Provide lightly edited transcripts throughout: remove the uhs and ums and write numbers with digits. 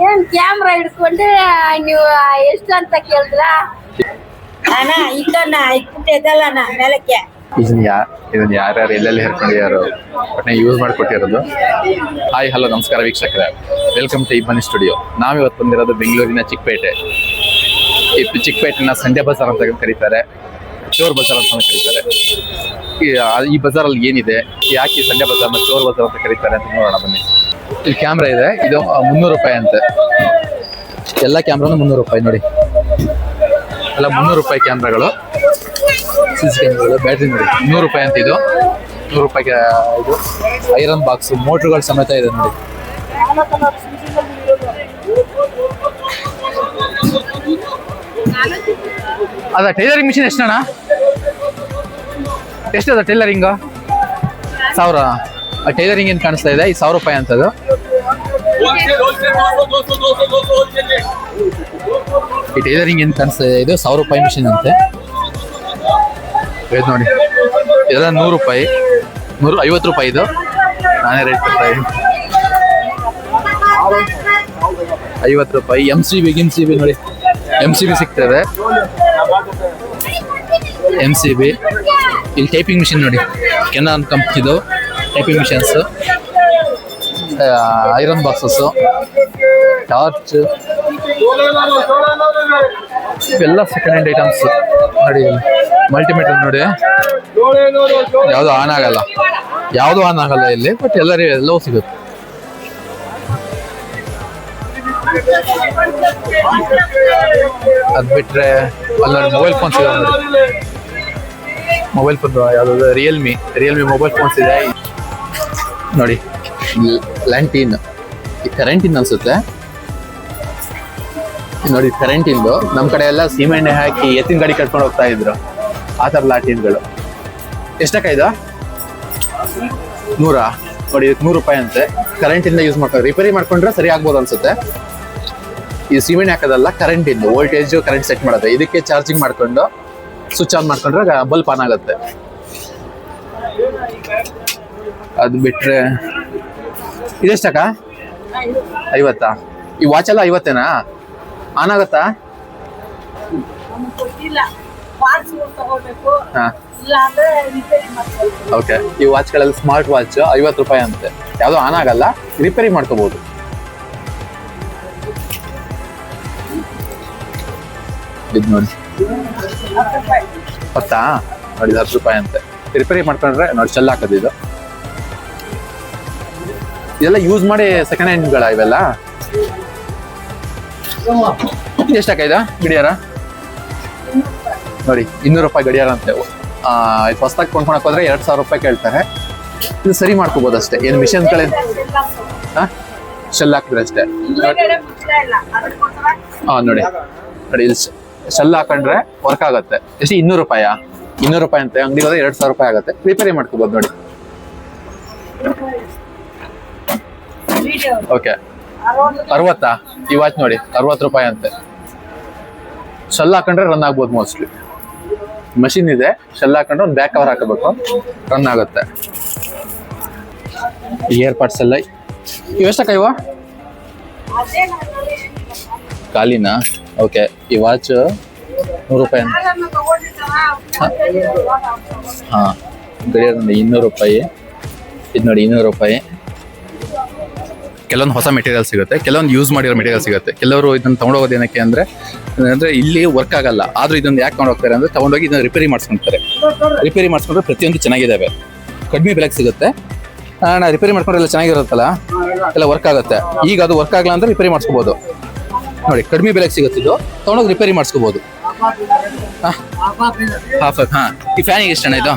ಏನ್ ಕ್ಯಾಮ್ರಾ ಹಿಡ್ಕೊಂಡು ನೀವು ಎಷ್ಟು ಅಂತ ಕೇಳಿದ್ರ ಅಣ್ಣ ಇಟ್ಟಣ್ಣ ಇಟ್ಬಿಟ್ಟು ಎದಲ್ಲಣ್ಣ ಮೇಲಕ್ಕೆ ಇದನ್ನ ಯಾರ್ಯಾರು ಎಲ್ಲೆಲ್ಲಿ ಹೇರ್ಕೊಂಡಿದ್ದಾರೋ ಒಟ್ಟನೆ ಯೂಸ್ ಮಾಡಿಕೊಟ್ಟಿರೋದು. ಹಾಯ್ ಹಲೋ ನಮಸ್ಕಾರ ವೀಕ್ಷಕರೇ, ವೆಲ್ಕಮ್ ಟು ಇಬ್ಬನಿ ಸ್ಟುಡಿಯೋ. ನಾವಿವತ್ತು ಬಂದಿರೋದು ಬೆಂಗಳೂರಿನ ಚಿಕ್ಕಪೇಟೆ. ಈ ಚಿಕ್ಕಪೇಟೆನ ಸಂಡೆ ಬಜಾರ್ ಅಂತ ಕರೀತಾರೆ, ಚೋರ್ ಬಜಾರ್ ಅಂತ ಕರೀತಾರೆ. ಈ ಬಜಾರಲ್ಲಿ ಏನಿದೆ, ಯಾಕೆ ಈ ಸಂಡೆ ಬಜಾರ್ನ ಚೋರ್ ಬಜಾರ್ ಅಂತ ಕರೀತಾರೆ ಅಂತ ನೋಡೋಣ ಬನ್ನಿ. ಇಲ್ಲಿ ಕ್ಯಾಮ್ರಾ ಇದೆ, ಇದು 300 ರೂಪಾಯಿ ಅಂತೆ. ಎಲ್ಲ ಕ್ಯಾಮ್ರಾನು 300 ರೂಪಾಯಿ ನೋಡಿ, ಎಲ್ಲ 300 ರೂಪಾಯಿ ಕ್ಯಾಮ್ರಾಗಳು, ಸಿಸಿ ಕ್ಯಾಮ್ರಾಗಳು, ಬ್ಯಾಟ್ರಿ ನೋಡಿ 100 ರೂಪಾಯಿ ಅಂತ. ಇದು 100 ರೂಪಾಯಿಗೆ ಇದು ಐರನ್ ಬಾಕ್ಸ್, ಮೋಟ್ರುಗಳು ಸಮೇತ ಇದೆ ನೋಡಿ. ಅದ ಟೈಲರಿಂಗ್ ಮಿಷಿನ್ ಎಷ್ಟಣ್ಣ? ಎಷ್ಟದ ಟೈಲರಿಂಗ್? 1000. ಟೈಲರಿಂಗ್ ಏನು ಕಾಣಿಸ್ತಾ ಇದೆ, ಈ 1000 ರೂಪಾಯಿ ಅಂತದು. ಈ ಟೈಲರಿಂಗ್ ಏನು ಕಾಣಿಸ್ತಾ ಇದೆ, ಇದು 1000 ರೂಪಾಯಿ ಮಿಷಿನ್ ಅಂತೆ. ಇದು ನೋಡಿ, ಇದೆಲ್ಲ 100 ರೂಪಾಯಿ, 150 ರೂಪಾಯಿ. ಇದು ನಾನೇ ರೇಟ್ ಕೊಡ್ತಾ ಇದ್ದೀನಿ, 50 ರೂಪಾಯಿ. MCB ನೋಡಿ, MCB ಸಿಗ್ತದೆ, MCB. ಇಲ್ಲಿ ಟೈಪಿಂಗ್ ಮಿಷಿನ್ ನೋಡಿ, ಕೆನಾನ್ ಕಂಪ್ನಿದು typing machines, iron boxes, torch, ಇವೆಲ್ಲ ಸೆಕೆಂಡ್ ಹ್ಯಾಂಡ್ ಐಟಮ್ಸ್ ನೋಡಿ. ಮಲ್ಟಿಮೀಟರ್ ನೋಡಿ, ಯಾವುದು ಆನ್ ಆಗಲ್ಲ ಇಲ್ಲಿ, ಬಟ್ ಎಲ್ಲವೂ ಸಿಗುತ್ತೆ. ಅದ್ ಬಿಟ್ರೆ ಅಲ್ಲಿ ನೋಡಿ ಮೊಬೈಲ್ ಫೋನ್ಸ್ ಇದೆ ನೋಡಿ. ಮೊಬೈಲ್ ಫೋನ್ ಯಾವ್ದು, ರಿಯಲ್ಮಿ ಮೊಬೈಲ್ ಫೋನ್ಸ್ ಇದೆ ನೋಡಿ. ಲ್ಯಾಂಟೀನ್, ಕರೆಂಟಿನ್ ಅನ್ಸುತ್ತೆ ನೋಡಿ. ಕರೆಂಟಿಂದು ನಮ್ಮ ಕಡೆ ಎಲ್ಲ ಸೀಮೆಣ್ಣೆ ಹಾಕಿ ಎತ್ತಿನ ಗಾಡಿ ಕಟ್ಕೊಂಡು ಹೋಗ್ತಾ ಇದ್ರು, ಆ ಥರ ಲ್ಯಾಂಟೀನ್ಗಳು. ಎಷ್ಟಕ್ಕ ಇದು? 100 ನೋಡಿ, 100 ರೂಪಾಯಿ ಅಂತೆ. ಕರೆಂಟಿಂದ ಯೂಸ್ ಮಾಡ್ಕೊಂಡು ರಿಪೇರಿ ಮಾಡ್ಕೊಂಡ್ರೆ ಸರಿ ಆಗ್ಬೋದು ಅನ್ಸುತ್ತೆ. ಈ ಸೀಮೆಣ್ಣೆ ಹಾಕೋದಲ್ಲ, ಕರೆಂಟಿಂದು ವೋಲ್ಟೇಜ್ ಕರೆಂಟ್ ಸೆಟ್ ಮಾಡೋದು. ಇದಕ್ಕೆ ಚಾರ್ಜಿಂಗ್ ಮಾಡ್ಕೊಂಡು ಸ್ವಿಚ್ ಆನ್ ಮಾಡ್ಕೊಂಡ್ರೆ ಬಲ್ಪ್ ಆನ್ ಆಗುತ್ತೆ. ಅದು ಬಿಟ್ರೆ ಇದೆಷ್ಟಕ್ಕ? 50. ಈ ವಾಚ್ ಎಲ್ಲ 50ನಾ? ಆನ್ ಆಗತ್ತಾ? ಹಾ, ಓಕೆ. ಈ ವಾಚ್ಗಳಲ್ಲಿ ಸ್ಮಾರ್ಟ್ ವಾಚ್ 50 ರೂಪಾಯಿ ಅಂತೆ. ಯಾವುದು ಆನ್ ಆಗಲ್ಲ, ರಿಪೇರಿ ಮಾಡ್ಕೋಬಹುದು. ಇದು ನೋಡಿ, 10 ನೋಡಿ, 10 ರೂಪಾಯಿ ಅಂತೆ. ರಿಪೇರಿ ಮಾಡ್ಕೊಂಡ್ರೆ ನೋಡಿ, ಚೆಲ್ಲ ಹಾಕೋದು. ಇದು ಇದೆಲ್ಲ ಯೂಸ್ ಮಾಡಿ ಸೆಕೆಂಡ್ ಹ್ಯಾಂಡ್ಗಳ ಇವೆಲ್ಲ. ಎಷ್ಟಕ್ಕ ಇದು ಗಡಿಯಾರ? ನೋಡಿ, 200 ರೂಪಾಯಿ ಗಡಿಯಾರ ಅಂತೆ. ಹೊಸದಾಗಿ ಕೊಂಡ್ಕೊಳಕ್ ಹೋದ್ರೆ 2000 ರೂಪಾಯಿ ಕೇಳ್ತಾರೆ. ಇದು ಸರಿ ಮಾಡ್ಕೋಬಹುದು ಅಷ್ಟೇ, ಏನು ಮಿಷನ್ಗಳೇ ಶೆಲ್ ಹಾಕಿದ್ರೆ ಅಷ್ಟೇ. ಹಾ ನೋಡಿ, ಇಲ್ಲಿ ಶೆಲ್ ಹಾಕೊಂಡ್ರೆ ವರ್ಕ್ ಆಗುತ್ತೆ. ಎಷ್ಟು? 200 ರೂಪಾಯಿ. 200 ರೂಪಾಯಿ ಅಂತೆ. ಅಂಗಡಿಗೆ ಹೋದ್ರೆ 2000 ರೂಪಾಯಿ ಆಗುತ್ತೆ. ರಿಪೇರಿ ಮಾಡ್ಕೋಬಹುದು ನೋಡಿ. ಓಕೆ, 60. ಈ ವಾಚ್ ನೋಡಿ, 60 ರೂಪಾಯಿ ಅಂತೆ. ಶೆಲ್ ಹಾಕೊಂಡ್ರೆ ರನ್ ಆಗ್ಬೋದು ಮೋಸ್ಟ್ಲಿ. ಮಷಿನ್ ಇದೆ, ಶೆಲ್ ಹಾಕೊಂಡ್ರೆ ಒಂದು ಬ್ಯಾಕ್ ಕವರ್ ಹಾಕಬೇಕು, ರನ್ ಆಗುತ್ತೆ. ಇಯರ್ ಪಾಡ್ಸ್ ಎಲ್ಲ ಇವೆಷ್ಟಕ್ಕ ಇವ? ಖಾಲಿನಾ? ಓಕೆ. ಈ ವಾಚ್ 100 ರೂಪಾಯಿ. ಹಾಂ, ಗಡಿಯಾರ ನೋಡಿ 200 ರೂಪಾಯಿ. ಇದು ನೋಡಿ 200 ರೂಪಾಯಿ. ಕೆಲವೊಂದು ಹೊಸ ಮೆಟೀರಿಯಲ್ ಸಿಗುತ್ತೆ, ಕೆಲವೊಂದು ಯೂಸ್ ಮಾಡಿರೋ ಮೆಟೀರಿಯಲ್ ಸಿಗುತ್ತೆ. ಕೆಲವರು ಇದನ್ನು ತೊಗೊಂಡೋಗೋದು ಏನಕ್ಕೆ ಅಂದರೆ ಇಲ್ಲಿ ವರ್ಕ್ ಆಗಲ್ಲ, ಆದರೂ ಇದನ್ನು ಯಾಕೆ ತೊಗೊಂಡೋಗ್ತಾರೆ ಅಂದರೆ ತೊಗೊಂಡೋಗಿ ಇದನ್ನು ರಿಪೇರಿ ಮಾಡಿಸ್ಕೊಳ್ತಾರೆ. ರಿಪೇರಿ ಮಾಡಿಸ್ಕೊಂಡ್ರೆ ಪ್ರತಿಯೊಂದು ಚೆನ್ನಾಗಿದ್ದಾವೆ, ಕಡಿಮೆ ಬೆಲೆಗೆ ಸಿಗುತ್ತೆ. ನಾ ರಿಪೇರಿ ಮಾಡ್ಕೊಂಡ್ರೆ ಎಲ್ಲ ಚೆನ್ನಾಗಿರುತ್ತಲ್ಲ, ಎಲ್ಲ ವರ್ಕ್ ಆಗುತ್ತೆ. ಈಗ ಅದು ವರ್ಕ್ ಆಗಲ್ಲ ಅಂದರೆ ರಿಪೇರಿ ಮಾಡಿಸ್ಕೋಬೋದು ನೋಡಿ, ಕಡಿಮೆ ಬೆಲೆಗೆ ಸಿಗುತ್ತೆ. ಇದು ತೊಗೊಂಡೋಗಿ ರಿಪೇರಿ ಮಾಡಿಸ್ಕೋಬೋದು. ಹಾಂ, ಈ ಫ್ಯಾನಿಗೆ ಎಷ್ಟಣ್ಣ ಇದು?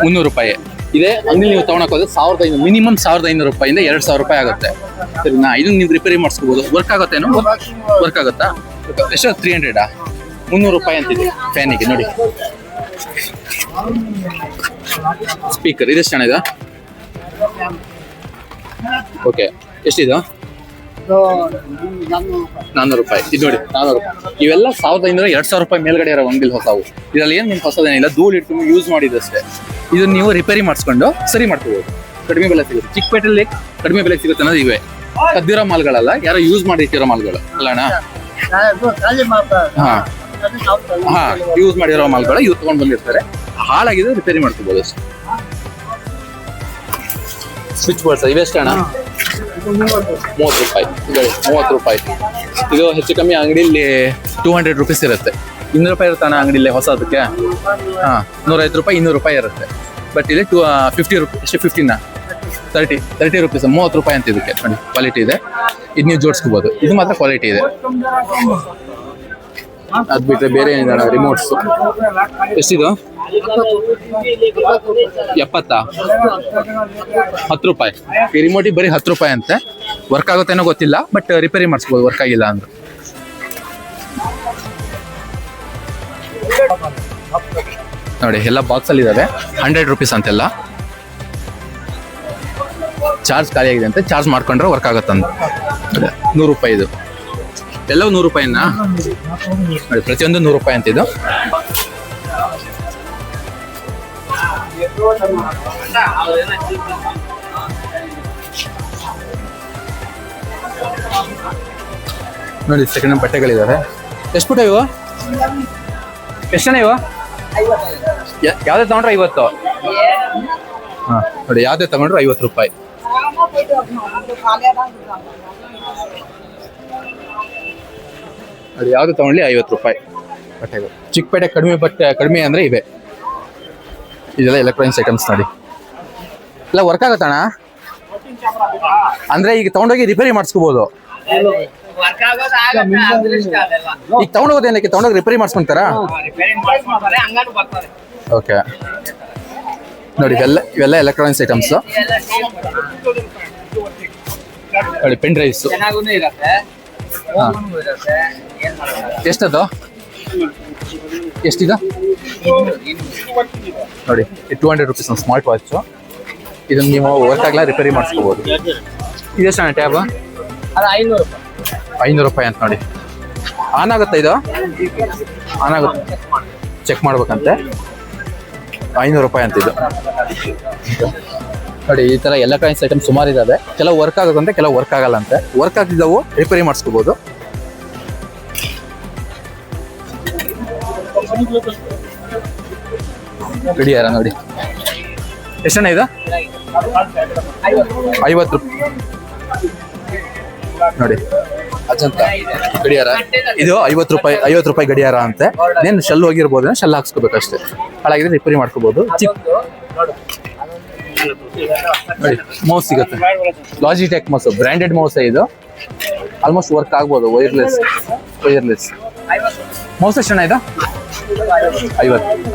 300 ರೂಪಾಯಿ ಇದೆ. ಅಂಗಡಿ ನೀವು ತೊಗೊಳಕ್ ಹೋದ್ರೆ 1500, ಮಿನಿಮಮ್ 1500 ರೂಪಾಯಿಂದ 2000 ರೂಪಾಯಿ ಆಗುತ್ತೆ. ಸರಿನಾ? ಇದನ್ನ ನೀವು ರಿಪೇರಿ ಮಾಡಿಸ್ಕೋಬೋದು. ವರ್ಕ್ ಆಗುತ್ತೇನೋ? ವರ್ಕ್ ಆಗುತ್ತಾ? ಎಷ್ಟು? 300. 300 ರೂಪಾಯಿ ಅಂತಿದೆ ಫ್ಯಾನಿಗೆ ನೋಡಿ. ಸ್ಪೀಕರ್ ಇದೆಷ್ಟು ಅಣ್ಣ ಇದು? ಓಕೆ, ಎಷ್ಟಿದು? 400 ರೂಪಾಯಿ. ಇದು ನೋಡಿ 400 ರೂಪಾಯಿ. ಇವೆಲ್ಲ 1500 2000 ರೂಪಾಯಿ ಮೇಲ್ಗಡೆ ಇರೋ ಅಂಗಡಿ ಹೊಸವು. ಇದರಲ್ಲಿ ಏನು ನಿಮ್ಗೆ ಹೊಸದೇನಿಲ್ಲ, ಧೂಳು ಇಟ್ಕೊಂಡು ಯೂಸ್ ಮಾಡಿದಷ್ಟೇ. ಇದನ್ನ ನೀವು ರಿಪೇರಿ ಮಾಡಿಸ್ಕೊಂಡು ಸರಿ ಮಾಡ್ಕೋಬಹುದು. ಕಡಿಮೆ ಬೆಲೆ ಸಿಗುತ್ತೆ. ಚಿಕ್ಕಪೇಟೆಯಲ್ಲಿ ಕಡಿಮೆ ಬೆಲೆ ಸಿಗುತ್ತೆ ಅನ್ನೋದು ಇವೆ. ಕದ್ದಿರೋ ಮಾಲ್ಗಳಲ್ಲ, ಯಾರೋ ಯೂಸ್ ಮಾಡಿಟ್ಟಿರೋ ಮಾಲ್ಗಳು ಅಲ್ಲ ಅಣ್ಣ. ಹಾ ಯೂಸ್ ಮಾಡಿರೋ ಮಾಲ್ಗಳು ಇವ್ರು ತಗೊಂಡ್ ಬಂದಿರ್ತಾರೆ. ಹಾಳಾಗಿದೆ ರಿಪೇರಿ ಮಾಡ್ಕೋಬಹುದು ಅಷ್ಟೇ. ಸ್ವಿಚ್ ಬೋರ್ಡ್ಸ್ ಇವೆಷ್ಟು ಅಣ್ಣ? 30 ರೂಪಾಯಿ. 30 ರೂಪಾಯಿ. ಇದು ಹೆಚ್ಚು ಕಮ್ಮಿ ಅಂಗಡಿಯಲ್ಲಿ 200 ರುಪೀಸ್ ಇರುತ್ತೆ. 200 ರೂಪಾಯಿ ಇರುತ್ತೆ ಅಣ್ಣ ಅಂಗಡಿಯಲ್ಲಿ ಹೊಸದಕ್ಕೆ. ಹಾ 150 ರೂಪಾಯಿ 200 ರೂಪಾಯಿ ಇರುತ್ತೆ. ಬಟ್ ಇಲ್ಲಿ 50 ರೂಪಾಯಿ ಎಷ್ಟು 15 30 ರುಪೀಸ್ 30 ರೂಪಾಯಿ ಅಂತ ಇದಕ್ಕೆ ನೋಡಿ. ಕ್ವಾಲಿಟಿ ಇದೆ. ಇದು ನೀವು ಜೋಡಿಸ್ಕೋಬಹುದು. ಇದು ಮಾತ್ರ ಕ್ವಾಲಿಟಿ ಇದೆ. ಅದ್ ಬಿಟ್ರೆ ಬೇರೆ ಏನಿದೆ ರಿಮೋಟ್ಸ್ ಎಷ್ಟಿದು? 70 10 ರೂಪಾಯಿ. ಈ ರಿಮೋಟಿಗೆ ಬರೀ 10 ರೂಪಾಯಿ ಅಂತೆ. ವರ್ಕ್ ಆಗುತ್ತೇನೋ ಗೊತ್ತಿಲ್ಲ, ಬಟ್ ರಿಪೇರಿ ಮಾಡಿಸ್ಬೋದು ವರ್ಕ್ ಆಗಿಲ್ಲ ಅಂದ್ರೆ. ನೋಡಿ ಎಲ್ಲ ಬಾಕ್ಸ್ ಅಲ್ಲಿ ಇದಾವೆ. 100 ರುಪೀಸ್ ಅಂತೆಲ್ಲ. ಚಾರ್ಜ್ ಖಾಲಿ ಆಗಿದೆ ಅಂತೆ. ಚಾರ್ಜ್ ಮಾಡ್ಕೊಂಡ್ರೆ ವರ್ಕ್ ಆಗುತ್ತಂತ. 100 ರೂಪಾಯಿ ಇದು. ಎಲ್ಲವೂ 100 ರೂಪಾಯಿನ ನೋಡಿ. ಪ್ರತಿಯೊಂದು 100 ರೂಪಾಯಿ ಅಂತ ಇದು. ನೋಡಿ ಸೆಕೆಂಡ್ ಹ್ಯಾಂಡ್ ಬಟ್ಟೆಗಳಿದಾವೆ. ಎಷ್ಟು ಪುಟ ಇವು? ಎಷ್ಟಣ್ಣ ಇವು? ಯಾವ್ದೇ ತಗೊಂಡ್ರೆ 50. ಹಾ ನೋಡಿ ಯಾವ್ದೇ ತಗೊಂಡ್ರೆ 50 ರೂಪಾಯಿ. ನೋಡಿ ಯಾವ್ದು ತಗೊಂಡ್ಲಿ 50 ರೂಪಾಯಿ ಬಟ್ಟೆಗಳು. ಚಿಕ್ಕಪೇಟೆ ಕಡಿಮೆ ಅಂದ್ರೆ ಇವೆ. ಇದೆಲ್ಲ ಎಲೆಕ್ಟ್ರಾನಿಕ್ಸ್ ಐಟಮ್ಸ್ ನೋಡಿ. ಎಲ್ಲ ವರ್ಕ್ ಆಗತ್ತಣ್ಣ ಅಂದ್ರೆ ಈಗ ತಗೊಂಡೋಗಿ ರಿಪೇರಿ ಮಾಡಿಸ್ಕೋಬಹುದು. ಈಗ ತಗೊಂಡೋಗೋದೇನಕ್ಕೆ? ತಗೊಂಡೋಗಿ ರಿಪೇರಿ ಮಾಡಿಸ್ಕೊಂತಾರಾ? ಓಕೆ ನೋಡಿ ಇವೆಲ್ಲ ಎಲೆಕ್ಟ್ರಾನಿಕ್ಸ್ ಐಟಮ್ಸ್ ನೋಡಿ. ಪೆನ್ ಡ್ರೈವ್ಸ್ ಎಷ್ಟದು? ಎಷ್ಟಿದೆ ನೋಡಿ? 200 ರುಪೀಸ್ ಒಂದು ಸ್ಮಾರ್ಟ್ ವಾಚ್. ಇದನ್ನ ನೀವು ವರ್ಕ್ ಆಗಲ್ಲ ರಿಪೇರಿ ಮಾಡಿಸ್ಕೋಬಹುದು. ಇದೆಷ್ಟು ಟ್ಯಾಬ್? 500 ರೂಪಾಯಿ ಅಂತ ನೋಡಿ. ಆನ್ ಆಗುತ್ತಾ ಇದು? ಆನ್ ಆಗುತ್ತೆ. ಚೆಕ್ ಮಾಡ್ಬೇಕಂತೆ. 500 ರೂಪಾಯಿ ಅಂತ ಇದು ನೋಡಿ. ಈ ತರ ಎಲೆಕ್ಟ್ರಾನಿಕ್ಸ್ ಐಟಮ್ ಸುಮಾರು ಇದಾವೆ. ಕೆಲವು ವರ್ಕ್ ಆಗುತ್ತಂತೆ, ಕೆಲವು ವರ್ಕ್ ಆಗಲ್ಲ ಅಂತೆ. ವರ್ಕ್ ಆಗ್ತಿದ್ದವು ರಿಪೇರಿ ಮಾಡಿಸ್ಕೋಬಹುದು. ಗಡಿಯಾರ ನೋಡಿ. ಎಷ್ಟಣ್ಣ ಇದು? 50 ರೂಪಾಯಿ ನೋಡಿ. ಅಜಂತ ಗಡಿಯಾರ ಇದು 50 ರೂಪಾಯಿ. 50 ರೂಪಾಯಿ ಗಡಿಯಾರ ಅಂತೆ. ನೇನು ಶೆಲ್ ಹೋಗಿರ್ಬೋದು, ಶೆಲ್ ಹಾಕ್ಸ್ಕೋಬೇಕಷ್ಟೇ. ಹಾಳಾಗಿದ್ರೆ ರಿಪೇರಿ ಮಾಡ್ಕೋಬಹುದು. ನೋಡಿ ಮೌಸ್ ಸಿಗುತ್ತೆ. ಲಾಜಿಟೆಕ್ ಮೌಸ್, ಬ್ರ್ಯಾಂಡೆಡ್ ಮೌಸ್ ಇದು. ಆಲ್ಮೋಸ್ಟ್ ವರ್ಕ್ ಆಗ್ಬೋದು. ವೈರ್ಲೆಸ್ ಮೌಸ್ ಎಷ್ಟಣ್ಣ ಇದು?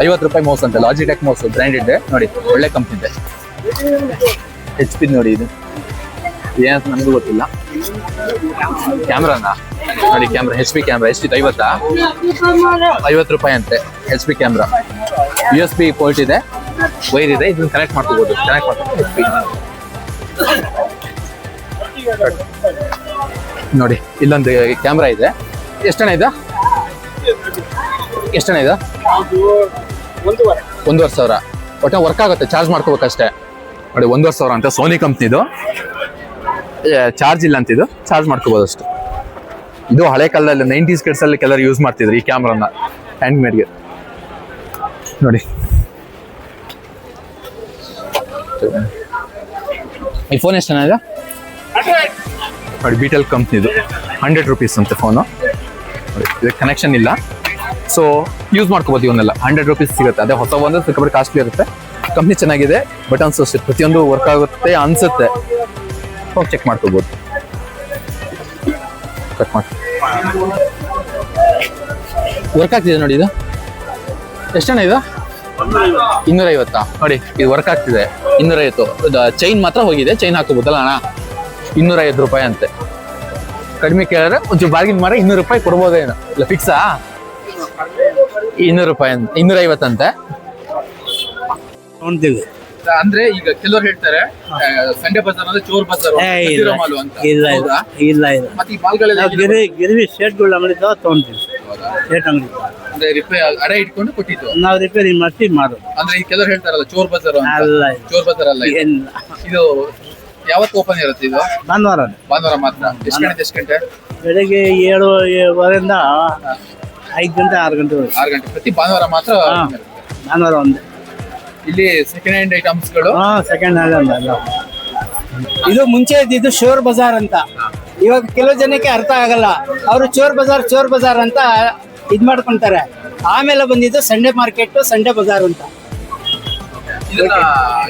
50 ರೂಪಾಯಿ ಮೌಸ್ ಅಂತ. ಲಾಜಿಟೆಕ್ ಮೌಸ್ ಬ್ರ್ಯಾಂಡೆಡ್ ನೋಡಿ. ಒಳ್ಳೆ ಕಂಪ್ನಿ. HP ನೋಡಿ. ಇದು ಏನಂತ ನನಗೂ ಗೊತ್ತಿಲ್ಲ. ಕ್ಯಾಮ್ರಾನ ನೋಡಿ. ಕ್ಯಾಮ್ರಾ HP ಕ್ಯಾಮ್ರಾ ಎಷ್ಟಿದೆ? 50 ರೂಪಾಯಿ ಅಂತೆ. HP camera. USB ಪೋರ್ಟ್ ಇದೆ, ವೈರ್ ಇದೆ. ಇದನ್ನ ಕನೆಕ್ಟ್ ಮಾಡ್ಕೋಬಹುದು. ನೋಡಿ ಇಲ್ಲೊಂದು ಕ್ಯಾಮ್ರಾ ಇದೆ. ಎಷ್ಟಣ್ಣ ಇದು? 1,500. ಒಟ್ಟೆ ವರ್ಕ್ ಆಗುತ್ತೆ. ಚಾರ್ಜ್ ಮಾಡ್ಕೋಬೇಕಷ್ಟೇ ನೋಡಿ. 1,500 ಅಂತ. ಸೋನಿ ಕಂಪ್ನಿದು. ಚಾರ್ಜ್ ಇಲ್ಲ ಅಂತ ಇದು. ಚಾರ್ಜ್ ಮಾಡ್ಕೋಬಹುದು ಅಷ್ಟೇ. ಇದು ಹಳೆ ಕಾಲದಲ್ಲಿ 90s ಕಿಡ್ಸ್ ಅಲ್ಲಿ ಕೆಲವರು ಯೂಸ್ ಮಾಡ್ತಿದ್ರು ಈ ಕ್ಯಾಮ್ರಾನ ಹ್ಯಾಂಡ್ ಮೇಡ್ಗೆ ನೋಡಿ. ಈ ಫೋನ್ ಎಷ್ಟು ಚೆನ್ನಾಗಿದೆ ನೋಡಿ. ಬಿಟೆಲ್ ಕಂಪ್ನಿದು 100 ರುಪೀಸ್ ಅಂತ ಫೋನು. ಇದಕ್ಕೆ ಕನೆಕ್ಷನ್ ಇಲ್ಲ, ಸೊ ಯೂಸ್ ಮಾಡ್ಕೋಬೋದು. ಇವನ್ನೆಲ್ಲ 100 ರುಪೀಸ್ ಸಿಗುತ್ತೆ. ಅದೇ ಹೊಸ ಒಂದು ಸಿಕ್ಕಾಪಟ್ಟೆ ಕಾಸ್ಟ್ಲಿ ಇರುತ್ತೆ. ಕಂಪ್ನಿ ಚೆನ್ನಾಗಿದೆ, ಬಟನ್ಸ್ ಅಷ್ಟೇ ಪ್ರತಿಯೊಂದು ವರ್ಕ್ ಆಗುತ್ತೆ ಅನ್ಸುತ್ತೆ. ಹೋಗಿ ಚೆಕ್ ಮಾಡ್ಕೋಬೋದು. ಕಟ್ ಮಾಡಿ ವರ್ಕ್ ಆಗ್ತಿದೆ ನೋಡಿ. ಇದು ಎಷ್ಟಣ್ಣ ಇದು? 250 ನೋಡಿ. ಇದು ವರ್ಕ್ ಆಗ್ತಿದೆ. 250. ಚೈನ್ ಮಾತ್ರ ಹೋಗಿದೆ. ಚೈನ್ ಹಾಕೋಬೋದಲ್ಲ ಅಣ್ಣ. 250 ರೂಪಾಯಿ ಅಂತೆ. ಕಡಿಮೆ ಕೇಳಿದ್ರೆ ಒಂಚೂರು ಬಾರ್ಗಿನ್ ಮಾರ 200 ರೂಪಾಯಿ ಕೊಡ್ಬೋದೇನು? ಇಲ್ಲ ಫಿಕ್ಸಾ? 200 ರೂಪಾಯಿ ಅಂತ. 250 ಅಂತೆ. ಅಂದ್ರೆ ಈಗ ಕೆಲವರು ಹೇಳ್ತಾರೆ ಸಂಡೆ ಬಜಾರ್ ಅಂದ್ರೆ ಚೋರ್ ಬಜಾರ್ ಅಂತ. ಇಲ್ಲ ಇಲ್ಲ ಇಲ್ಲ. ಮತ್ತೆ ಈ ಮಾಲ್ಗಳೆಲ್ಲ ಗಿರಿವಿ ಶೇಟ್ಗಳು ಅಂಗಡಿದ ತಗೊಂತೀವಿ. ಹೌದಾ? ರೇಟ್ ಅಂಗಡಿ ಅಂದ್ರೆ ಅಡ ಇಟ್ಕೊಂಡು ಕೊಟ್ಟಿದ್ದು. ನಾವು ರಿಪೇರಿ ಮಾಡಿ ಮಾಡೋದು. ಅಂದ್ರೆ ಈ ಕೆಲವರು ಹೇಳ್ತಾರಲ್ಲ ಚೋರ್ ಬಜಾರ್ ಅಂತ. ಅಲ್ಲ ಚೋರ್ ಬಜಾರ್ ಅಲ್ಲ ಇದು. ಏನಿಲ್ಲ, ಇದು ಯಾವತ್ತು ಓಪನ್ ಇರುತ್ತೆ ಇದು? ಭಾನುವಾರ ಭಾನುವಾರ ಮಾತ್ರ. ಎಷ್ಟು ಗಂಟೆ ಎಷ್ಟು ಗಂಟೆ? ಬೆಳಗ್ಗೆ 7:15 5 ಗಂಟೆ 6 ಗಂಟೆವರೆಗೆ. 6 ಗಂಟೆ ಪ್ರತಿ ಭಾನುವಾರ ಮಾತ್ರ ಹಾ. open ಇರುತ್ತೆ. ಭಾನುವಾರ ಒಂದೇ. ಇಲ್ಲಿ ಸೆಕೆಂಡ್ ಹ್ಯಾಂಡ್ ಐಟಮ್ಸ್ಗಳು. ಸೆಕೆಂಡ್ ಹ್ಯಾಂಡ್ ಅಲ್ಲ. ಇದು ಮುಂಚೆ ಇದ್ದಿದ್ದು ಶೋರ್ ಬಜಾರ್ ಅಂತ. ಇವಾಗ ಕೆಲವು ಜನಕ್ಕೆ ಅರ್ಥ ಆಗಲ್ಲ, ಅವರು ಚೋರ್ ಬಜಾರ್ ಅಂತ ಇದ್ ಮಾಡ್ಕೊಂತಾರೆ. ಆಮೇಲೆ ಬಂದಿದ್ದು ಸಂಡೇ ಮಾರ್ಕೆಟ್, ಸಂಡೇ ಬಜಾರ್ ಅಂತ. ಇದನ್ನ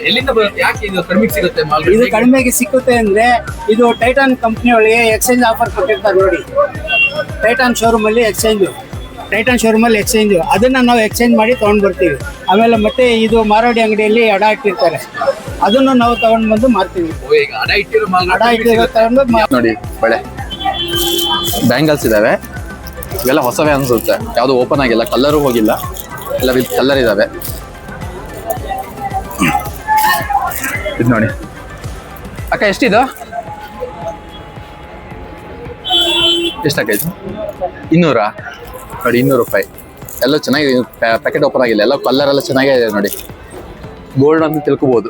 ಎಲ್ಲಿಂದ ಬರುತ್ತೆ? ಯಾಕೆ ಇದು ಕಡಿಮೆ ಸಿಗುತ್ತೆ ಮಾಲ್? ಇದು ಕಡಿಮೆಗೆ ಸಿಕ್ಕುತ್ತೆ ಅಂದ್ರೆ ಇದು ಟೈಟಾನ್ ಕಂಪ್ನಿ ಒಳಗೆ ಎಕ್ಸ್ಚೇಂಜ್ ಆಫರ್ ಕೊಟ್ಟಿರ್ತಾರೆ ನೋಡಿ. ಟೈಟಾನ್ ಶೋರೂಮ್ ಅಲ್ಲಿ ಎಕ್ಸ್ಚೇಂಜ್ ಅದನ್ನ ನಾವು ಎಕ್ಸ್ಚೇಂಜ್ ಮಾಡಿ ತಗೊಂಡ್ ಬರ್ತೀವಿ. ಆಮೇಲೆ ಮತ್ತೆ ಇದು ಮಾರೋಡಿ ಅಂಗಡಿಯಲ್ಲಿ ಅಡ ಇಟ್ಟಿರ್ತಾರೆ, ಅದನ್ನು ನಾವು ತಗೊಂಡ್ ಬಂದು ಮಾರ್ತೀವಿ. ಓ, ಈಗ ಅಡ ಇಟ್ಟಿರೋ ಮಾಲ್ ಅಡ ಇಟ್ಟಿರೋ ತಗೊಂಡು ನೋಡಿ. ಬಳೆ ಬ್ಯಾಂಗಲ್ಸ್ ಇದಾವೆ. ಇವೆಲ್ಲ ಹೊಸವೇ ಅನ್ಸುತ್ತೆ, ಯಾವುದು ಓಪನ್ ಆಗಿಲ್ಲ, ಕಲರು ಹೋಗಿಲ್ಲ, ಎಲ್ಲ ವಿತ್ ಕಲರ್ ಇದಾವೆ. ಇದು ನೋಡಿ ಅಕ್ಕ, ಎಷ್ಟಿದು? ಎಷ್ಟಕ್ಕ ಇದು? 200 ನೋಡಿ, 200 ರೂಪಾಯಿ. ಎಲ್ಲ ಚೆನ್ನಾಗಿದೆ, ಪ್ಯಾಕೆಟ್ ಓಪನ್ ಆಗಿಲ್ಲ, ಎಲ್ಲ ಕಲರ್ ಎಲ್ಲ ಚೆನ್ನಾಗೇ ಇದೆ ನೋಡಿ. ಗೋಲ್ಡ್ ಅಂತ ತಿಳ್ಕೊಬೋದು.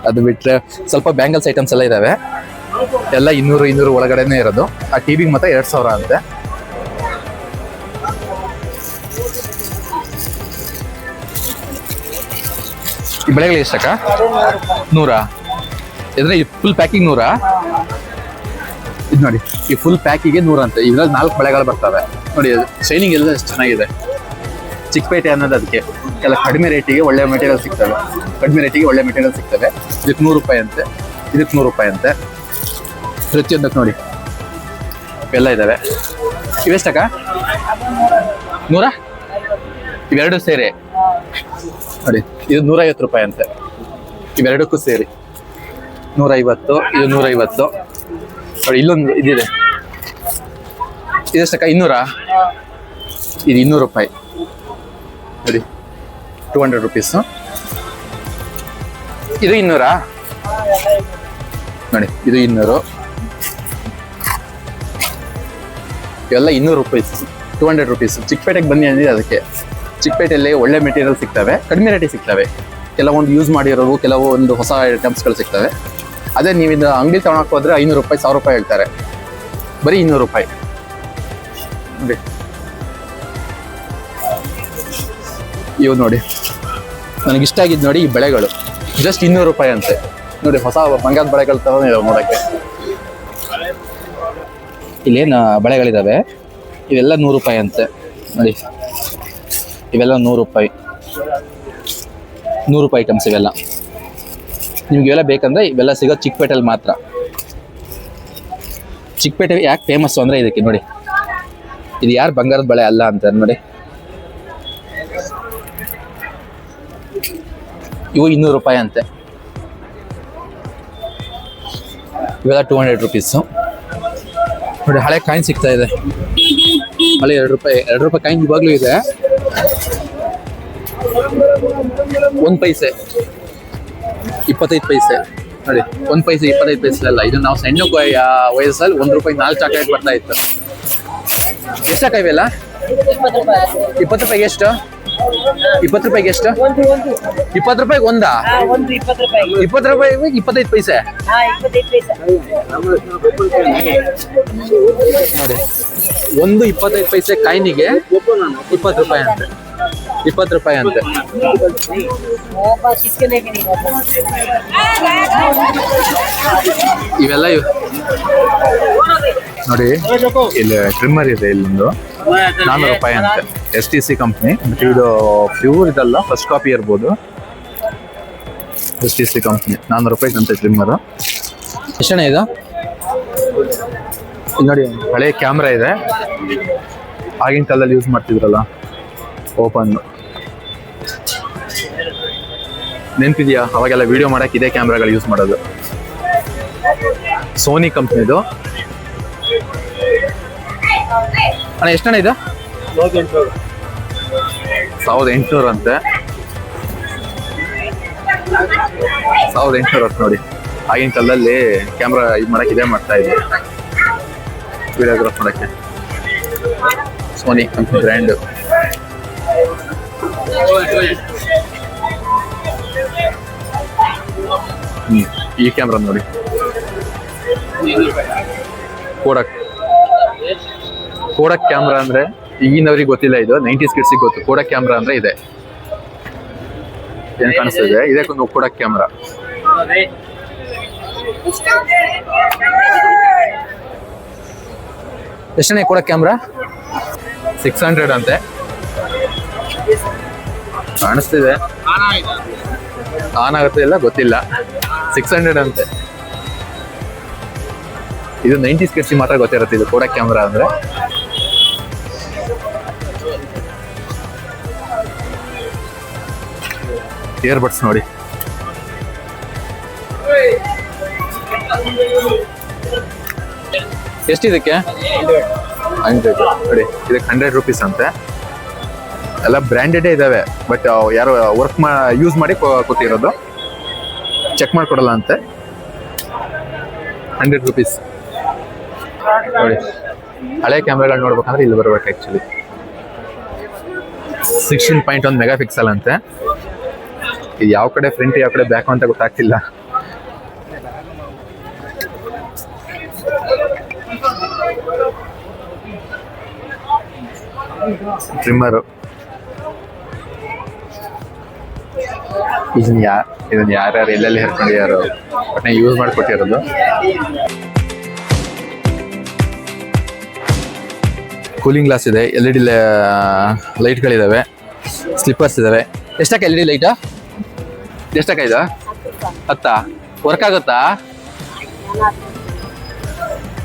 ಅದು ಬಿಟ್ರೆ ಸ್ವಲ್ಪ ಬ್ಯಾಂಗಲ್ಸ್ ಐಟಮ್ಸ್ ಎಲ್ಲ ಇದಾವೆ. ಎಲ್ಲ 200 ಒಳಗಡೆನೆ ಇರೋದು. ಆ ಟಿವಿಗೆ ಮತ್ತೆ 2000 ಅಂತೆ. ಈ ಬೆಳೆಗಳು ಎಷ್ಟಕ್ಕ? 100. ಇದ್ರೆ ಫುಲ್ ಪ್ಯಾಕಿಂಗ್ 100. ಇದು ನೋಡಿ, ಈ ಫುಲ್ ಪ್ಯಾಕಿಗೆ 100 ಅಂತೆ. ಇದ್ರಲ್ಲಿ 4 ಬೆಳೆಗಳು ಬರ್ತವೆ ನೋಡಿ. ಶೈನಿಂಗ್ ಎಲ್ಲ ಎಷ್ಟು ಚೆನ್ನಾಗಿದೆ. ಚಿಕ್ಕಪೇಟೆ ಅನ್ನೋದು ಅದಕ್ಕೆ. ಎಲ್ಲ ಕಡಿಮೆ ರೇಟಿಗೆ ಒಳ್ಳೆ ಮೆಟೀರಿಯಲ್ ಸಿಗ್ತವೆ. ಇದಕ್ಕೆ 100 ರೂಪಾಯಿ ಅಂತೆ, ಇದಕ್ಕೆ 100 ರೂಪಾಯಿ ಅಂತೆ. ಪ್ರತಿಯೊಂದಕ್ಕೆ ನೋಡಿ ಇವೆಲ್ಲ ಇದಾವೆ. ಇವೆಷ್ಟಕ್ಕ? 100. ಇವೆರಡು ಸೇರಿ ನೋಡಿ, ಇದು 150 ರೂಪಾಯಿ ಅಂತೆ. ಇವೆರಡಕ್ಕೂ ಸೇರಿ 150, ಇದು 150 ನೋಡಿ. ಇಲ್ಲೊಂದು ಇದಿದೆ, ಇದೆಷ್ಟಕ್ಕ? 200. ಇದು 200 ರೂಪಾಯಿ ನೋಡಿ, 200 ರುಪೀಸ್. ಇದು 200 ನೋಡಿ, ಇದು 200. ಇವೆಲ್ಲ 200 ರೂಪೀಸ್, 200 ರುಪೀಸ್. ಚಿಕ್ಕಪೇಟೆಗೆ ಬನ್ನಿ ಅಂದ್ರೆ ಅದಕ್ಕೆ. ಚಿಕ್ಕಪೇಟೆಯಲ್ಲಿ ಒಳ್ಳೆ ಮೆಟೀರಿಯಲ್ ಸಿಗ್ತವೆ, ಕಡಿಮೆ ರೇಟಿಗೆ ಸಿಗ್ತವೆ. ಕೆಲವೊಂದು ಯೂಸ್ ಮಾಡಿರೋರು, ಕೆಲವೊಂದು ಹೊಸ ಐಟಮ್ಸ್ಗಳು ಸಿಗ್ತವೆ. ಅದೇ ನೀವು ಇದು ಅಂಗಡಿ ತಗೊಳಕ್ ಹೋದ್ರೆ 500 ರೂಪಾಯಿ 1000 ರೂಪಾಯಿ ಹೇಳ್ತಾರೆ. ಬರೀ 200 ರೂಪಾಯಿ ನೋಡಿ. ಇವು ನೋಡಿ, ನನಗಿಷ್ಟ ಆಗಿದ್ದು ನೋಡಿ, ಈ ಬೆಳೆಗಳು ಜಸ್ಟ್ 200 ರೂಪಾಯಿ ಅಂತೆ ನೋಡಿ. ಹೊಸ ಬಂಗಾರದ ಬೆಳೆಗಳು ತರ ಇದಾವೆ ನೋಡಕ್ಕೆ. ಇಲ್ಲೇನು ಬಳೆಗಳಿದಾವೆ, ಇವೆಲ್ಲ 100 ರೂಪಾಯಿ ಅಂತೆ ನೋಡಿ. ಇವೆಲ್ಲ 100 ರೂಪಾಯಿ, 100 ರೂಪಾಯಿ ಐಟಮ್ಸ್ ಇವೆಲ್ಲ. ನಿಮ್ಗೆ ಇವೆಲ್ಲ ಬೇಕಂದ್ರೆ ಇವೆಲ್ಲ ಸಿಗೋದು ಚಿಕ್ಕಪೇಟೆಯಲ್ಲಿ ಮಾತ್ರ. ಚಿಕ್ಕಪೇಟೆ ಯಾಕೆ ಫೇಮಸ್ ಅಂದ್ರೆ ಇದಕ್ಕೆ ನೋಡಿ. ಇದು ಯಾರು ಬಂಗಾರದ ಬಳೆ ಅಲ್ಲ ಅಂತ ನೋಡಿ. ಇವು 200 ರೂಪಾಯಿ ಅಂತೆ. ಇವೆಲ್ಲ 200 ರುಪೀಸು ನೋಡಿ. ಹಳೆ ಕಾಯಿನ್ ಸಿಗ್ತಾ ಇದೆ, ಹಳೆ 2 ರೂಪಾಯಿ ಕಾಯಿನ್ ಇವಾಗಲೂ ಇದೆ. 1 ಪೈಸೆ 25 ಪೈಸೆ ನೋಡಿ. 1 ಪೈಸೆ 25 ಪೈಸೆ ಅಲ್ಲ, ಇದು ನಾವು ಸಣ್ಣ ವಯಸ್ಸಲ್ಲಿ 1 ರೂಪಾಯಿ 4 ಚಾಕ್ಲೇಟ್ ಬರ್ತಾ ಇತ್ತು. ಎಷ್ಟಕ್ಕ ಇವೆಲ್ಲ? 20 ರೂಪಾಯಿಗೆ ಎಷ್ಟು? 20 ರೂಪಾಯಿಗೆ ಎಷ್ಟು? 20 ರೂಪಾಯಿಗೆ ಒಂದಾ? 20 ರೂಪಾಯಿಗೆ 25 ಪೈಸೆ ನೋಡಿ. ಒಂದು 25 ಪೈಸೆ ಕಾಯಿನಿಗೆ 20 ರೂಪಾಯಿ ಅಂತೆ. 20 ರೂಪಾಯಿ ಅಂತೆ. ಇವೆಲ್ಲ ನೋಡಿ, ಇಲ್ಲಿ ಟ್ರಿಮ್ಮರ್ ಇದೆ ಇಲ್ಲೊಂದು, 400 ರೂಪಾಯಿ ಅಂತೆ. STC company. ಇದು ಪ್ಯೂರ್ ಇದಲ್ಲ, ಫಸ್ಟ್ ಕಾಪಿ ಇರ್ಬೋದು. STC ಕಂಪ್ನಿ 400 ರೂಪಾಯಿ ಅಂತೆ ಟ್ರಿಮ್ಮರು. ಎಷ್ಟನೇ ಇದು? ನೋಡಿ, ಹಳೆ ಕ್ಯಾಮ್ರಾ ಇದೆ, ಆಗಿನ ಕಾಲದಲ್ಲಿ ಯೂಸ್ ಮಾಡ್ತಿದ್ರಲ್ಲ, ಓಪನ್. ನೆನಪಿದೆಯಾ? ಅವಾಗೆಲ್ಲ ವಿಡಿಯೋ ಮಾಡಕ್ಕೆ ಇದೇ ಕ್ಯಾಮ್ರಾಗಳು ಯೂಸ್ ಮಾಡೋದು. ಸೋನಿ ಕಂಪ್ನಿದು. ಅಣ್ಣ ಎಷ್ಟಣ್ಣ ಇದು? 1800 ಅಂತೆ. 1800 ನೋಡಿ. ಆಗಿನ ಕಾಲದಲ್ಲಿ ಕ್ಯಾಮ್ರಾ ಇದು ಮಾಡಕ್ಕೆ ಇದೇ ಮಾಡ್ತಾ ಇದ್ವಿ, ವಿಡಿಯೋಗ್ರಾಫ್ ಮಾಡಕ್ಕೆ. Sony company brand. ಈ ಕ್ಯಾಮ್ರಾ ನೋಡಿ, ಕೋಡಕ್ ಕ್ಯಾಮ್ರಾ ಅಂದ್ರೆ ಈಗಿನವ್ರಿಗೆ ಗೊತ್ತಿಲ್ಲ, ಇದು 90s ಕಿಡ್ಸಿಗೆ ಗೊತ್ತು. ಕೋಡಕ್ ಕ್ಯಾಮ್ರಾ ಅಂದ್ರೆ ಇದೆ, ಏನ್ ಕಾಣಿಸ್ತಿದೆ, ಇದಕ್ಕೊಂದು ಕೋಡಕ್ ಕ್ಯಾಮ್ರಾ. ಎಷ್ಟನೇ ಕೋಡಕ್ ಕ್ಯಾಮ್ರಾ? 600 ಅಂತೆ ಕಾಣಿಸ್ತಿದೆ. ಆನ್ ಆಗುತ್ತೆ ಇಲ್ಲ ಗೊತ್ತಿಲ್ಲ. 600 ಅಂತೆ. ಇದು 90s ಕಿಡ್ಸ್ ಮಾತ್ರ ಗೊತ್ತಿರುತ್ತೆ ಇದು ಕೋಡಕ್ ಕ್ಯಾಮ್ರಾ ಅಂದ್ರೆ. ಇಯರ್ಬಡ್ಸ್ ನೋಡಿ, ಎಷ್ಟಿದಕ್ಕೆ? 100 ನೋಡಿ, ಇದಕ್ಕೆ 100 ರೂಪೀಸ್ ಅಂತೆ. ಎಲ್ಲ ಬ್ರ್ಯಾಂಡೆಡೇ ಇದಾವೆ, ಬಟ್ ಯಾರು ಯೂಸ್ ಮಾಡಿ ಕೊಟ್ಟಿರೋದು, ಚೆಕ್ ಮಾಡ್ಕೊಡಲ್ಲ ಅಂತೆ. 100 ರೂಪೀಸ್ ನೋಡಿ. ಹಳೆ ಕ್ಯಾಮ್ರಾಗಳು ನೋಡ್ಬೇಕಂದ್ರೆ ಇಲ್ಲಿ ಬರ್ಬೇಕು ಆಕ್ಚುಲಿ. 16.1 ಮೆಗಾ ಪಿಕ್ಸೆಲ್ ಅಂತೆ. ಇದು ಯಾವ ಕಡೆ ಫ್ರಂಟ್ ಯಾವ ಕಡೆ ಬ್ಯಾಕ್ ಅಂತ ಗೊತ್ತಾಗ್ತಿಲ್ಲ. ಟ್ರಿಮ್ಮರು. ಇದನ್ನ ಯಾರ್ಯಾರು ಎಲ್ಲೆಲ್ಲಿ ಹೇಳ್ಕೊಂಡಿದ್ದಾರೋ ಬಟ್ ಯೂಸ್ ಮಾಡಿಕೊಟ್ಟಿರೋದು. ಕೂಲಿಂಗ್ ಗ್ಲಾಸ್ ಇದೆ, LED ಲೈಟ್ಗಳಿದಾವೆ, ಸ್ಲಿಪ್ಪರ್ಸ್ ಇದಾವೆ. ಎಷ್ಟಕ್ಕೆ LED ಲೈಟಾ? ಎಷ್ಟಕ್ಕ ಇದು? 10? ವರ್ಕ್ ಆಗುತ್ತಾ?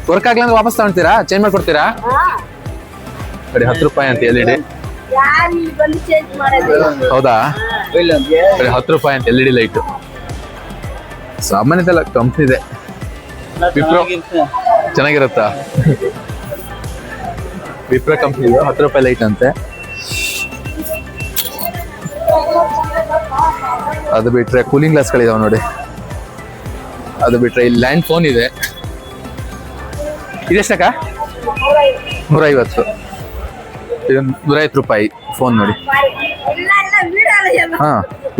ವರ್ಕ್ ಆಗ್ಲ ಅಂದ್ರೆ ವಾಪಸ್ ತಗೊಳ್ತೀರಾ? ಚೇಂಜ್ ಮಾಡ್ಕೊಡ್ತೀರಾ? ನೋಡಿ 10 ರೂಪಾಯಿ ಅಂತ LED. ಹೌದಾ? 10 ರೂಪಾಯಿ ಅಂತ LED ಲೈಟ್. ಸಾಮಾನ್ಯದಲ್ಲ, ಕಂಪ್ನಿ ಇದೆ. ವಿಪ್ರೋ ಚೆನ್ನಾಗಿರುತ್ತಾ? ವಿಪ್ರೋ ಕಂಪ್ನಿ 10 ರೂಪಾಯಿ ಲೈಟ್ ಅಂತೆ. ಅದು ಬಿಟ್ರೆ ಕೂಲಿಂಗ್ ಗ್ಲಾಸ್ಗಳಿದಾವೆ ನೋಡಿ. ಅದು ಬಿಟ್ರೆ ಇಲ್ಲಿ ಲ್ಯಾಂಡ್ ಫೋನ್ ಇದೆ. ಇದೆಷ್ಟಕ್ಕ? 150. ಇದು 150 ರೂಪಾಯಿ ಫೋನ್ ನೋಡಿ. ಹಾ,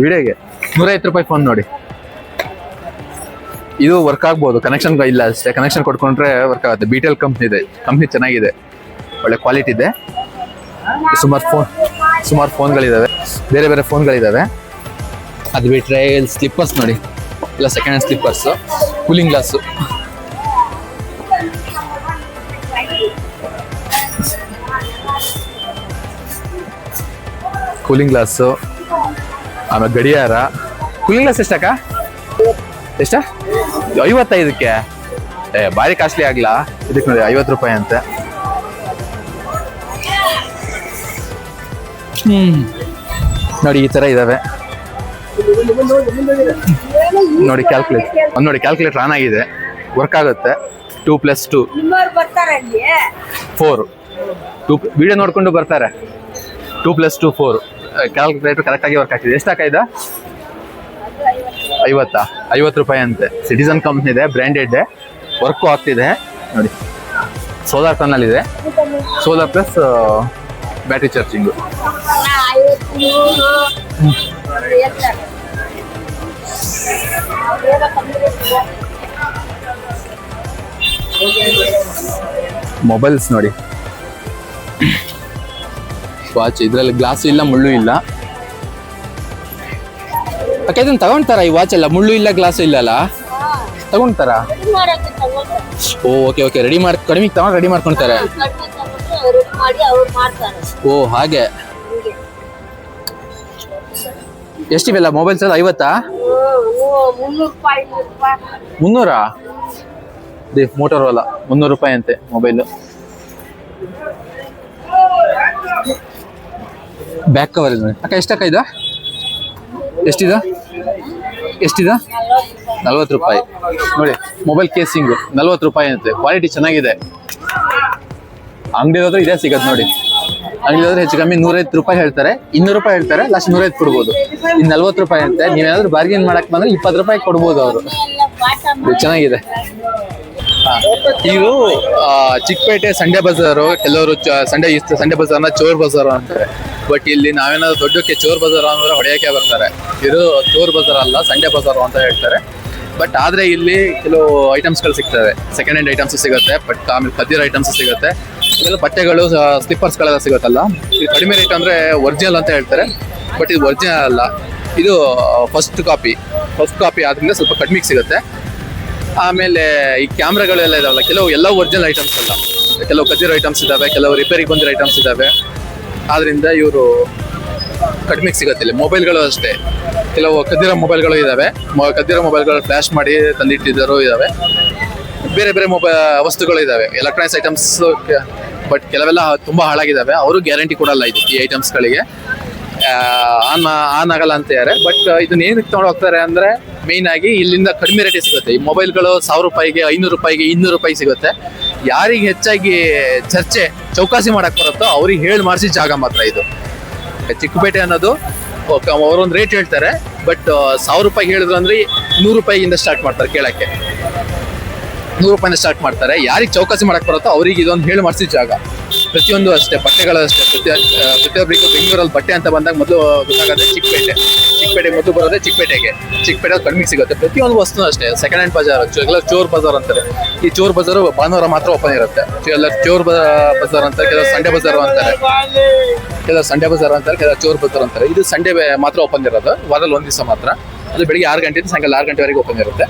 ವಿಡಿಯೋಗೆ 150 ರೂಪಾಯಿ ಫೋನ್ ನೋಡಿ. ಇದು ವರ್ಕ್ ಆಗ್ಬೋದು, ಕನೆಕ್ಷನ್ ಇಲ್ಲ ಅಷ್ಟೇ. ಕನೆಕ್ಷನ್ ಕೊಟ್ಕೊಂಡ್ರೆ ವರ್ಕ್ ಆಗುತ್ತೆ. ಬಿಟೆಲ್ ಕಂಪ್ನಿ ಇದೆ, ಕಂಪ್ನಿ ಚೆನ್ನಾಗಿದೆ, ಒಳ್ಳೆ ಕ್ವಾಲಿಟಿ ಇದೆ. ಸುಮಾರು ಫೋನ್ಗಳಿದಾವೆ, ಬೇರೆ ಬೇರೆ ಫೋನ್ಗಳಿದಾವೆ. ಅದು ಬಿಟ್ರೆ ಇಲ್ಲಿ ಸ್ಲಿಪ್ಪರ್ಸ್ ನೋಡಿ, ಎಲ್ಲ second hand slippers. Cooling glass, ಆಮೇಲೆ ಗಡಿಯಾರ. ಕೂಲಿಂಗ್ ಗ್ಲಾಸ್ ಎಷ್ಟಕ್ಕ? ಎಷ್ಟ? 55ಕ್ಕೆ? ಭಾರಿ ಕಾಸ್ಟ್ಲಿ ಆಗ್ಲಾ? ಇದಕ್ಕೆ ನೋಡಿ 50 ರೂಪಾಯಿ ಅಂತೆ. ನೋಡಿ ಈ ತರ ಇದಾವೆ ನೋಡಿ. ಕ್ಯಾಲ್ಕುಲೇಟರ್ ಆನ್ ಆಗಿದೆ, ವರ್ಕ್ ಆಗುತ್ತೆ. 2 + 2 4. ವಿಡಿಯೋ ನೋಡ್ಕೊಂಡು ಬರ್ತಾರೆ. 2 + 2 4. ಕ್ಯಾಲ್ಕುಲೇಟರ್ ಕರೆಕ್ಟ್ ಆಗಿ ವರ್ಕ್ ಆಗ್ತಿದೆ. ಎಷ್ಟಾಕ ಇದು? 50 ರೂಪಾಯಿ ಅಂತೆ. ಸಿಟಿಸನ್ ಕಂಪ್ನಿ ಇದೆ, ಬ್ರ್ಯಾಂಡೆಡ್, ವರ್ಕು ಆಗ್ತಿದೆ ನೋಡಿ. ಸೋಲಾರ್ ಪ್ಯಾನಲ್ ಇದೆ, solar plus battery charging. Mobiles ನೋಡಿ, ವಾಚ್. ಇದರಲ್ಲಿ ಗ್ಲಾಸ್ ಇಲ್ಲ, ಮುಳ್ಳು ಇಲ್ಲ. ಓಕೆ, ಇದನ್ನ ತಗೊಂತಾರ ಈ ವಾಚ್ ಎಲ್ಲ? ಮುಳ್ಳು ಇಲ್ಲ, ಗ್ಲಾಸ್ ಇಲ್ಲ ಅಲ್ಲ, ತಗೊಂತಾರ? ಓಕೆ ಓಕೆ, ರೆಡಿ ಮಾಡಿ ಕಡಿಮೆ ತಗೊಂಡು ರೆಡಿ ಮಾಡ್ಕೊಳ್ತಾರೆ. ಓ ಹಾಗೆ. ಎಷ್ಟಿವೆಲ್ಲ ಮೊಬೈಲ್ಸ್? 50? 300? ಮೋಟೋರೋಲಾ 300 ರೂಪಾಯಿ ಅಂತೆ ಮೊಬೈಲು. ಬ್ಯಾಕ್ ಕವರ್ ನೋಡಿ ಅಕ್ಕ. ಎಷ್ಟಕ್ಕ ಇದು? ಎಷ್ಟಿದೆ? 40 ರೂಪಾಯಿ ನೋಡಿ. ಮೊಬೈಲ್ ಕೇಸಿಂಗು 40 ರೂಪಾಯಿ ಅಂತೆ. ಕ್ವಾಲಿಟಿ ಚೆನ್ನಾಗಿದೆ. ಅಂಗಡಿ ಹೋದ್ರೆ ಇದೇ ಸಿಗತ್ತೆ ನೋಡಿ. ಅಂಗಡಿ ಹೋದ್ರೆ ಹೆಚ್ಚು ಕಮ್ಮಿ 150 ರೂಪಾಯಿ ಹೇಳ್ತಾರೆ, 200 ರೂಪಾಯಿ ಹೇಳ್ತಾರೆ, ಲಾಸ್ಟ್ 150 ಕೊಡ್ಬೋದು. ಇನ್ನು 40 ರೂಪಾಯಿ ಅಂತೆ. ನೀವೇನಾದ್ರೂ ಬಾರ್ಗೇನ್ ಮಾಡಕ್ ಬಂದ್ರೆ 20 ರೂಪಾಯಿ ಕೊಡ್ಬೋದು ಅವರು. ಚೆನ್ನಾಗಿದೆ. ಇದು ಚಿಕ್ಕಪೇಟೆ ಸಂಡೆ ಬಜಾರು, ಕೆಲವರು ಸಂಡೆ ಬಜಾರ್ನ ಚೋರ್ ಬಜಾರು ಅಂತಾರೆ. ಬಟ್ ಇಲ್ಲಿ ನಾವೇನಾದ್ರು ದೊಡ್ಡಕ್ಕೆ ಚೋರ್ ಬಜಾರ್ ಅಂದ್ರೆ ಹೊಡೆಯಕ್ಕೆ ಬರ್ತಾರೆ. ಇದು ಚೋರ್ ಬಜಾರ್ ಅಲ್ಲ, ಸಂಡೆ ಬಜಾರು ಅಂತ ಹೇಳ್ತಾರೆ. ಬಟ್ ಆದ್ರೆ ಇಲ್ಲಿ ಕೆಲವು ಐಟಮ್ಸ್ಗಳು ಸಿಗ್ತವೆ, ಸೆಕೆಂಡ್ ಹ್ಯಾಂಡ್ ಐಟಮ್ಸ್ ಸಿಗುತ್ತೆ. ಬಟ್ ಆಮೇಲೆ ಕದ್ದಿರೋ ಐಟಮ್ಸ್ ಸಿಗುತ್ತೆ. ಇವೆಲ್ಲ ಬಟ್ಟೆಗಳು, ಸ್ಲಿಪ್ಪರ್ಸ್ಗಳೆಲ್ಲ ಸಿಗುತ್ತಲ್ಲ, ಇದು ಕಡಿಮೆ ರೇಟ್ ಅಂದ್ರೆ ಒರಿಜಿನಲ್ ಅಂತ ಹೇಳ್ತಾರೆ. ಬಟ್ ಇದು ಒರಿಜಿನಲ್ ಅಲ್ಲ, ಇದು ಫಸ್ಟ್ ಕಾಪಿ ಆದ್ರಿಂದ ಸ್ವಲ್ಪ ಕಡಿಮೆಗೆ ಸಿಗುತ್ತೆ. ಆಮೇಲೆ ಈ ಕ್ಯಾಮ್ರಾಗಳೆಲ್ಲ ಇದಾವಲ್ಲ, ಎಲ್ಲ ಒರಿಜಿನಲ್ ಐಟಮ್ಸ್ ಅಲ್ಲ, ಕೆಲವು ಕದ್ದಿರೋ ಐಟಮ್ಸ್ ಇದಾವೆ, ಕೆಲವು ರಿಪೇರಿಗೆ ಬಂದಿರೋ ಐಟಮ್ಸ್ ಇದಾವೆ. ಆದ್ರಿಂದ ಇವರು ಕಡಿಮೆಗೆ ಸಿಗುತ್ತೆ. ಇಲ್ಲಿ ಮೊಬೈಲ್ಗಳು ಅಷ್ಟೇ, ಕೆಲವು ಕದ್ದಿರೋ ಮೊಬೈಲ್ಗಳು ಇದಾವೆ. ಕದ್ದಿರೋ ಮೊಬೈಲ್ಗಳು ಫ್ಲಾಶ್ ಮಾಡಿ ತಂದಿಟ್ಟಿದ್ದರು ಇದಾವೆ. ಬೇರೆ ಬೇರೆ ವಸ್ತುಗಳು ಇದಾವೆ, ಎಲೆಕ್ಟ್ರಾನಿಕ್ಸ್ ಐಟಮ್ಸ್. ಬಟ್ ಕೆಲವೆಲ್ಲ ತುಂಬಾ ಹಾಳಾಗಿದ್ದಾವೆ. ಅವರು ಗ್ಯಾರಂಟಿ ಕೊಡಲ್ಲ ಈ ಐಟಮ್ಸ್ಗಳಿಗೆ, ಆನ್ ಆಗಲ್ಲ ಅಂತಾರೆ. ಬಟ್ ಇದನ್ನ ಏನಕ್ಕೆ ತಗೊಂಡು ಹೋಗ್ತಾರೆ ಅಂದ್ರೆ, ಮೇಯ್ನ್ ಆಗಿ ಇಲ್ಲಿಂದ ಕಡಿಮೆ ರೇಟ್ ಸಿಗುತ್ತೆ. ಈ ಮೊಬೈಲ್ಗಳು 1000 ರೂಪಾಯಿಗೆ, 500 ರೂಪಾಯಿಗೆ, 200 ರೂಪಾಯಿ ಸಿಗುತ್ತೆ. ಯಾರಿಗೆ ಹೆಚ್ಚಾಗಿ ಚೌಕಾಸಿ ಮಾಡಕ್ ಬರುತ್ತೋ ಅವ್ರಿಗೆ ಹೇಳಿ ಮಾಡಿಸಿ ಜಾಗ ಮಾತ್ರ ಇದು. ಚಿಕ್ಕಪೇಟೆ ಅನ್ನೋದು ಅವರೊಂದು ರೇಟ್ ಹೇಳ್ತಾರೆ. ಬಟ್ 1000 ರೂಪಾಯಿ ಹೇಳಿದ್ರು ಅಂದ್ರೆ 100 ರೂಪಾಯಿಗಿಂದ ಸ್ಟಾರ್ಟ್ ಮಾಡ್ತಾರೆ ಕೇಳಕ್ಕೆ. 100 ರೂಪಾಯಿನ ಸ್ಟಾರ್ಟ್ ಮಾಡ್ತಾರೆ. ಯಾರಿಗೆ ಚೌಕಾಸಿ ಮಾಡಕ್ ಬರುತ್ತೋ ಅವ್ರಿಗೆ ಇದೊಂದು ಹೇಳಿ ಮಾಡಿಸಿ ಜಾಗ. ಪ್ರತಿಯೊಂದು ಅಷ್ಟೇ, ಬಟ್ಟೆಗಳು ಅಷ್ಟೇ. ಪ್ರತಿಯೊಬ್ಬರಿಗೂ ಬೆಂಗಳೂರಲ್ಲಿ ಬಟ್ಟೆ ಅಂತ ಬಂದಾಗ ಮೊದಲು ಗೊತ್ತಾಗೋದೇ ಚಿಕ್ಕಪೇಟೆ ಮೊದಲು ಬರೋದೇ ಚಿಕ್ಕಪೇಟೆ ಕಡಿಮೆ ಸಿಗುತ್ತೆ. ಪ್ರತಿಯೊಂದು ವಸ್ತು ಅಷ್ಟೇ. ಸೆಕೆಂಡ್ ಹ್ಯಾಂಡ್ ಬಜಾರ್, ಎಲ್ಲ ಚೋರ್ ಬಜಾರ್ ಅಂತಾರೆ. ಈ ಚೋರ್ ಬಜಾರು ಭಾನುವಾರ ಮಾತ್ರ ಓಪನ್ ಇರುತ್ತೆ. ಎಲ್ಲ ಚೋರ್ ಬಜಾರ್ ಅಂತಾರೆ, ಕೆಲವು ಸಂಡೆ ಬಜಾರ್ ಅಂತಾರೆ, ಕೆಲವು ಚೋರ್ ಬಜಾರ್ ಅಂತಾರೆ. ಇದು ಸಂಡೇ ಮಾತ್ರ ಓಪನ್ ಇರೋದು, ವಾರದಲ್ಲಿ 1 ದಿವಸ ಮಾತ್ರ. ಅದು ಬೆಳಿಗ್ಗೆ 6 ಗಂಟೆಯಿಂದ ಸಾಯಂಕಾಲ 6 ಗಂಟೆವರೆಗೆ ಓಪನ್ ಇರುತ್ತೆ.